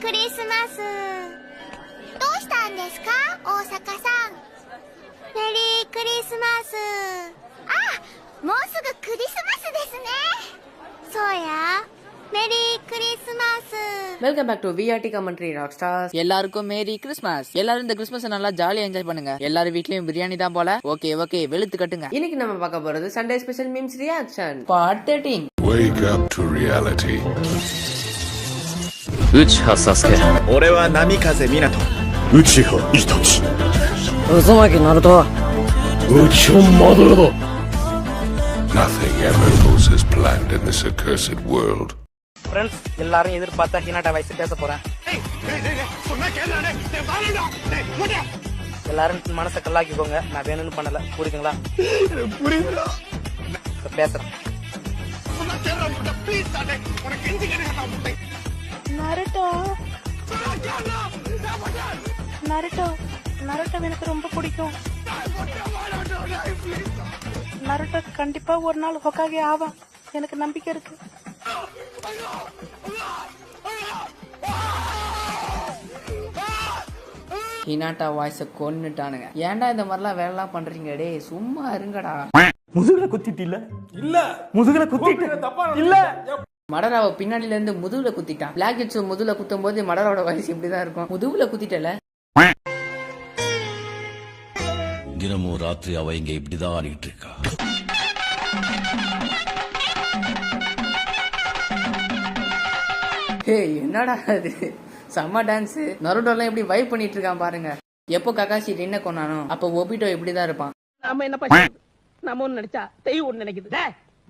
クリスマス。どうしたんですか、大阪さん。メリークリスマス。あ、もうすぐクリスマスですね。そうや。メリークリスマス。வெல்கம் back to VRT commentary rock stars. எல்லாருக்கும் merry Christmas. எல்லாரும் இந்த கிறிஸ்மஸ் நல்லா ஜாலியா என்ஜாய் பண்ணுங்க. எல்லாரும் வீட்லயும் பிரியாணி தான் போல. ஓகே வெளுத்து கட்டுங்க. இன்னைக்கு நம்ம பார்க்க போறது Sunday special memes reaction part 13. Wake up to reality. 内葉サスケ、俺は波風湊、内葉イタチ、渦巻きナルト、内葉マドラバ. Nothing ever goes as planned in this accursed world. Friends, எல்லாரும் எதிர்பார்த்தா ஹினாட்டா வயசு பேச போறேன். எல்லாரும் மனசை கல்லாக்கிக்கோங்க. நான் வேணும்னு பண்ணல, புரியுதுங்களா? பேசுறேன். நருட்டோ எனக்கு ரொம்ப பிடிக்கும். நருட்டோ கண்டிப்பா ஒரு நாள் ஹொக்காகே ஆவான். எனக்கு நம்பிக்கை இருக்கு. ஹினாட்டா வாய்ஸ கொன்னுட்டானுங்க. ஏன்டா இந்த மாதிரிலாம் வேலைலாம் பண்றீங்க? டே சும்மா இருங்கடா. முதுகுல குத்திட்டில்ல? இல்ல முதுகுல குத்திட்டு இல்ல. மடராவை பின்னாடில இருந்து முதுகுல குத்திட்டான். பிளாக் ஹெட்ஸ் முதுகுல குத்தும் போது மடராவோட வாய்ஸ் இப்படிதான் இருக்கும். முதுகுல குத்திட்டல. தினமும் ராத்திரி அவ இங்க இப்படிதான் ஆடிட்டு இருக்கா. ஹே, என்னடா அது? செம்ம டான்ஸ். நருட்டோலாம் எப்படி வைப் பண்ணிட்டு இருக்கான் பாருங்க. எப்போ ககாஷி என்ன கொண்டானோ அப்ப ஒபிட்டோ இப்படிதான் இருப்பான். நாம என்ன பண்ண? நாம ஒண்ணு நினைச்சா தெய்வம் ஒண்ணு நினைக்குது.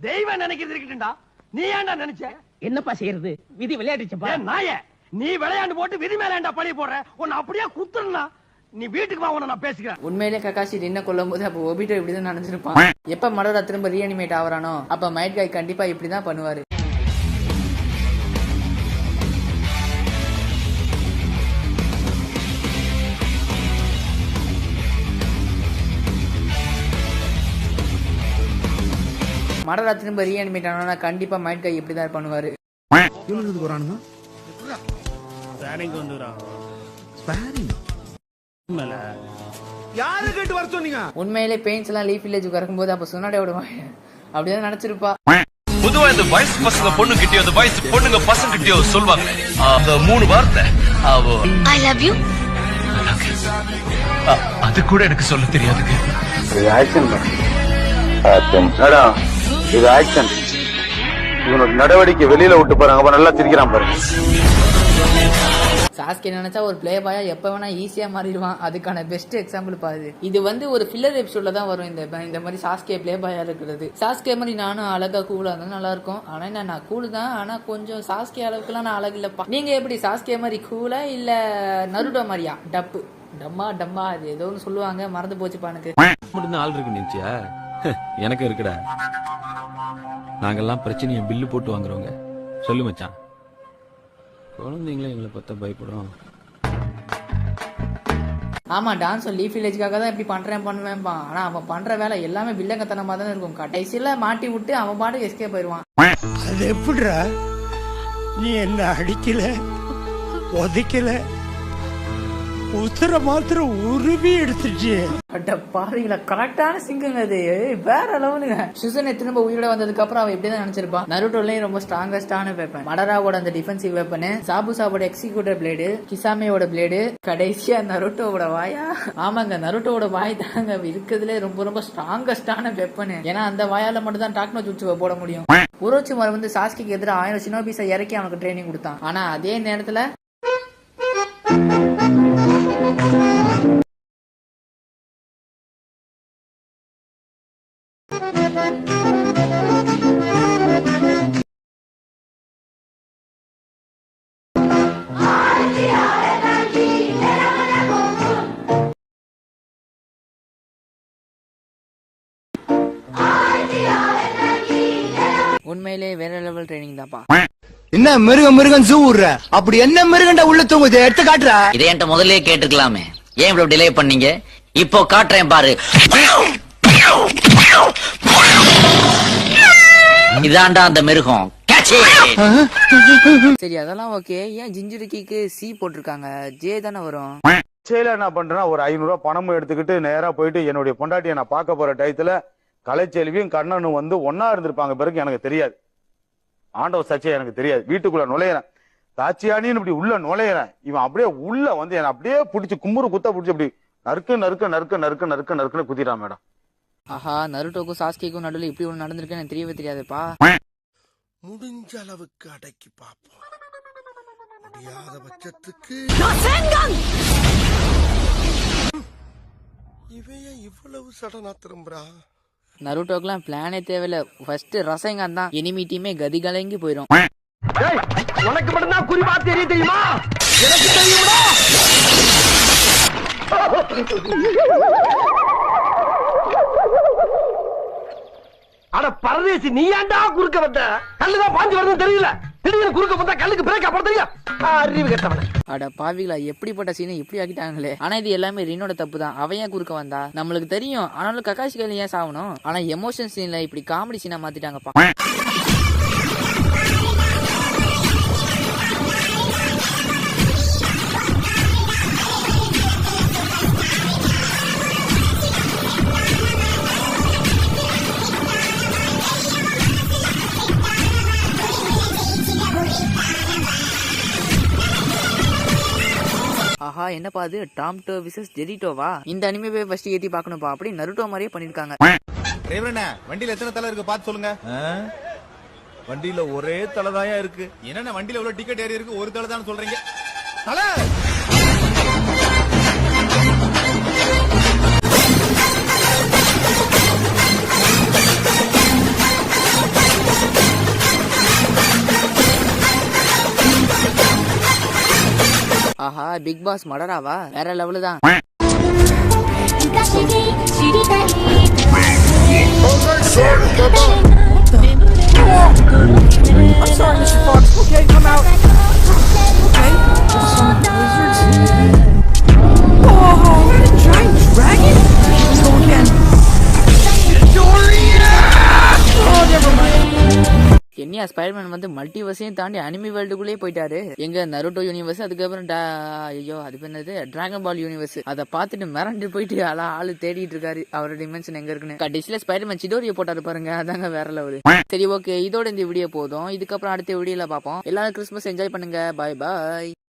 தெய்வம் நினைக்கிறது இருக்கட்டும்டா. நீ ஏன்டா நினைச்ச? என்னப்பா செய்யறது? விதி விளையாடிச்சப்பா. நாயே, நீ விளையாண்டு போட்டு விதி மேல ஏன்டா பழி போடுற? உன்னை அப்படியே குத்துறா. நீ வீட்டுக்கு வா, உன்னை நான் பேசிக்கிறேன். உண்மையிலே ககாஷி என்ன கொல்லும் போது அப்ப ஒபிட்டோ இப்படிதான் நினைச்சிருப்பான். எப்ப மடோரா திரும்ப ரீஅனிமேட் ஆவறானோ அப்ப மைட் காய் கண்டிப்பா இப்படிதான் பண்ணுவாரு. மடோரா திரும்ப ரீஅனிமேட் ஆனா கண்டிப்பா மைட் காய் இப்படிதான் பண்ணுவாரு. யாரு கேட்டு வர சொன்னீங்க? உண்மையிலே பெயின்ஸ் எல்லாம் லீஃப் வில்லேஜுக்கு வரும்போது அப்ப சுனாடே விடுவாங்க. அப்படிதான் நினைச்சிருப்பா. பொதுவா இந்த வயசு பசங்க பொண்ணு கிட்டயோ இந்த வயசு பொண்ணுங்க பசங்க கிட்டயோ சொல்லுவாங்க அந்த 3 வார்த்தை. I love you. அது கூட எனக்கு சொல்ல தெரியாதுங்க. இது ஆக்சன். இது ஆக்சன். இவனோட நடவடிக்கை வெளியில விட்டு பாருங்க, நல்லா சிரிக்கிறான் பாருங்க. சாஸ்கே நினைச்சா ஒரு பிளே பாயா எப்ப வேணா ஈஸியா மாறிடுவான். அதுக்கான பெஸ்ட் எக்ஸாம்பிள் பாரு. இது வந்து ஒரு ஃபில்லர் எபிசோட்ல தான் வரும். இந்த மாதிரி சாஸ்கே பிளே பாயா இருக்கிறது. சாஸ்கே மாதிரி நானும் அழகா கூலா இருந்தா நல்லா இருக்கும். ஆனா நான் கூலு தான். ஆனா கொஞ்சம் சாஸ்கே அளவுக்கு எல்லாம் நான் அழகு இல்லப்பா. நீங்க எப்படி சாஸ்கே மாதிரி கூலா இல்ல நருட்டோ மாதிரியா? டம்மா அது ஏதோ ஒன்று சொல்லுவாங்க, மறந்து போச்சுப்பா எனக்கு. மட்டும்தான் ஆள் இருக்கு நினைச்சியா? எனக்கு இருக்குடா. நாங்கெல்லாம் பிரச்சனையை பில்லு போட்டு வாங்குறவங்க. சொல்லு மச்சான். குழந்தைங்களே எங்களை பார்த்தா பயப்படும். ஆமா, டான்ஸ் லீஃப் வில்லேஜுக்காக தான் இப்படி பண்ணுவேன்பா. ஆனா அவன் பண்ற வேலை எல்லாமே வில்லங்கத்தனமா தான் இருக்கும். கடைசியில மாட்டி விட்டு அவன் பாட்டுக்கு எஸ்கேப் போயிடுவான். அது எப்படிடா? நீ என்ன அடிக்கல, உதைக்கல, உத்தர மாத்திரம் உருவி எடுத்துச்சு. அட பாருங்களா, கரெக்டான சிங்குங்க அது. வேற லெவலுங்க. சுசனை திரும்ப உயிரோட வந்ததுக்கு அப்புறம் அவன் எப்படிதான் நினைச்சிருப்பான். நருட்டோலயும் ரொம்ப ஸ்ட்ராங்கஸ்டான வெப்பன். மடராவோட அந்த டிஃபென்சிவ் வெப்பன், சாபுசாவோட எக்ஸிக்யூட்டர் பிளேடு, கிசாமையோட பிளேடு, கடைசியா நருட்டோவோட வாயா. ஆமாங்க, நருட்டோவோட வாய் தாங்க இருக்கிறதுல ரொம்ப ஸ்ட்ராங்கஸ்டான வெப்பன். ஏன்னா அந்த வாயால மட்டும் தான் டாக்னோ ஜுட்சுவை போட முடியும். உரோச்சிமார் வந்து சாஸ்கிக்கு எதிராக 1000 ஷினோபிஸை இறக்கி அவனுக்கு ட்ரைனிங் கொடுத்தான். ஆனா அதே நேரத்துல உண்மையிலே வேற லெவல் ட்ரைனிங் தான்ப்பா. என்ன மிருகம் சூடுற? அப்படி என்ன மிருகண்டா உள்ள தூங்குது? எடுத்து காட்டுறா. இதை என்கிட்ட முதல்ல கேட்டுக்கலாமே. ஏன் இவ்வளவு டிலே பண்ணீங்க? இப்போ காட்டுறேன் பாரு. இதாண்டா அந்த மிருகம். சரி அதெல்லாம் ஓகே. ஏன் ஜிஞ்சுரிக்கிக்கு சி போட்டிருக்காங்க? ஜே தானே வரும். செயல என்ன பண்றேன்னா ஒரு 500 ரூபாய் பணமும் எடுத்துக்கிட்டு நேரா போயிட்டு என்னுடைய பொண்டாட்டியை நான் பார்க்க போற டயத்துல கலைச்செல்வியும் கண்ணனும் வந்து ஒன்னா இருந்திருப்பாங்க. பிறகு எனக்கு தெரியாது, ஆண்டவ சச்சை எனக்கு தெரியாது. வீட்டுக்குள்ள நுழையிறேன், தாச்சியானின்னு இப்படி உள்ள நுழையிறேன். இவன் அப்படியே உள்ள வந்து என்ன அப்படியே பிடிச்சி கும்புறு குத்த பிடிச்சி அப்படி நறுக்கு நறுக்கு நறுக்கு நறுக்கு நறுக்கு நறுக்குன்னு குத்திட்டான் மேடம். ஆஹா, நருட்டோக்கும் சாஸ்கேக்கும் நடுவில் இப்படி ஒன்று நடந்திருக்குன்னு எனக்கு தெரியவே தெரியாதுப்பா. முடிஞ்ச அளவுக்கு அடக்கி பாப்போம், முடியாத பட்சத்துக்கு இவைய இவ்வளவு சடனா திரும்புறா. நருட்டோக்கெல்லாம் பிளானே தேவையில்ல, ஃபர்ஸ்ட் ரசங்கன் தான். எனிமி டீமே கதி கலங்கி போயிடும். உனக்கு மட்டும்தான் குறிப்பா தெரியுமா? எனக்கு தெரியுமா? அட பரதேசி, நீ ஏன்டா குறுக்க வந்த? கல்லுதான் பாஞ்சு வருதுன்னு தெரியல, திடீர்னு குறுக்க வந்தா கல்லுக்கு பிரேக் போட தெரியும்? அறிவு கெட்டவன. அட பாவிகளா, எப்படிப்பட்ட சீனை இப்படி ஆக்கிட்டாங்களே. ஆனா இது எல்லாமே ரினோட தப்பு தான். அவன் ஏன் குறுக்க வந்தா நம்மளுக்கு தெரியும். ஆனாலும் ககாஷி கையில ஏன் சாவணும்? ஆனா எமோஷன் சீன்ல இப்படி காமெடி சீனா மாத்திட்டாங்கப்பா. ஆஹா, என்னப்பா அது? டாம்டோ விசஸ் ஜெரிட்டோவா? இந்த அனிமே ஃபர்ஸ்ட் ஏத்தி பார்க்கணும்ப்பா. அப்படி நருட்டோ மாதிரியே பண்ணிருக்காங்க. வண்டியில எத்தனை தலை இருக்கு பாத்து சொல்லுங்க. வண்டியில ஒரே தலைதாயா இருக்கு. என்னென்ன வண்டியில எவ்வளவு டிக்கெட் ஏறி இருக்கு? ஒரு தலை தான் சொல்றீங்க. தலை ஆஹா, பிக் பாஸ் மடராவா? வேற லெவலு தான். என்னையா ஸ்பைடர்மேன் வந்து மல்டிவர்ஸையும் தாண்டி அனிமி வேர்ல்டுக்குள்ளேயே போயிட்டாரு. எங்க நருட்டோ யூனிவர்ஸ், அதுக்கப்புறம் ஐயோ அது என்னது டிராகன் பால் யூனிவர்ஸ். அதை பார்த்துட்டு மிரண்டு போயிட்டு ஆளு தேடிட்டு இருக்காரு அவரோட டிமென்ஷன் எங்க இருக்குன்னு. கடைசியில ஸ்பைடர்மேன் சிடோரியை போட்டாரு பாருங்க, அதாங்க வேற லெவலு. சரி ஓகே, இதோட இந்த வீடியோ போதும். இதுக்கப்புறம் அடுத்த வீடியோல பார்ப்போம். எல்லாரும் கிறிஸ்மஸ் என்ஜாய் பண்ணுங்க. பாய் பாய்.